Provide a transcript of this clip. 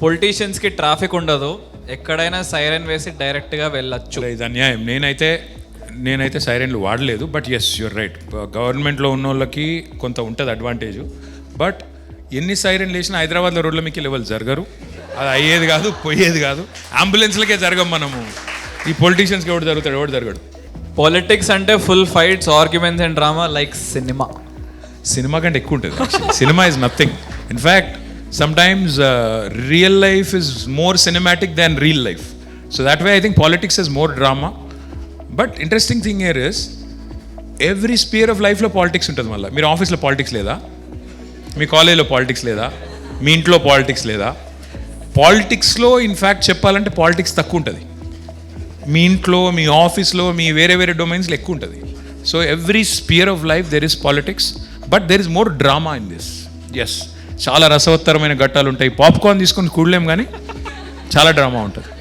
పొలిటీషియన్స్కి traffic ఉండదు, ఎక్కడైనా siren వేసి డైరెక్ట్గా వెళ్ళొచ్చు. ఇది అన్యాయం. నేనైతే సైరన్లు వాడలేదు. But yes, you're right. గవర్నమెంట్లో ఉన్న వాళ్ళకి కొంత ఉంటుంది అడ్వాంటేజ్. బట్ ఎన్ని సైరన్లు వేసినా హైదరాబాద్లో రోడ్ల మీకు లెవెల్ జరగరు. అది అయ్యేది కాదు, పోయేది కాదు. అంబులెన్స్లకే జరగం మనము. ఈ పొలిటీషియన్స్కి ఎవడు జరుగుతాడు, ఎవడు జరగడు. పాలిటిక్స్ అంటే full fights, arguments and drama like cinema. Cinema కంటే ఎక్కువ ఉంటుంది. Cinema is nothing. In fact sometimes real life is more cinematic than real life. So that way I think politics is more drama. But interesting thing here is every sphere of లైఫ్లో politics ఉంటుంది. మళ్ళీ మీరు ఆఫీస్లో politics లేదా, మీ కాలేజ్లో politics లేదా, మీ ఇంట్లో politics లేదా? పాలిటిక్స్లో ఇన్ఫ్యాక్ట్ చెప్పాలంటే పాలిటిక్స్ తక్కువ ఉంటుంది. మీ ఇంట్లో, మీ ఆఫీస్లో, మీ వేరే వేరే డొమైన్స్లో ఎక్కువ ఉంటుంది. So every sphere of life there is politics, but there is more drama in this. Yes, చాలా రసవత్తరమైన ఘట్టాలు ఉంటాయి. పాప్కార్న్ తీసుకొని కూడలేం, కానీ చాలా డ్రామా ఉంటుంది.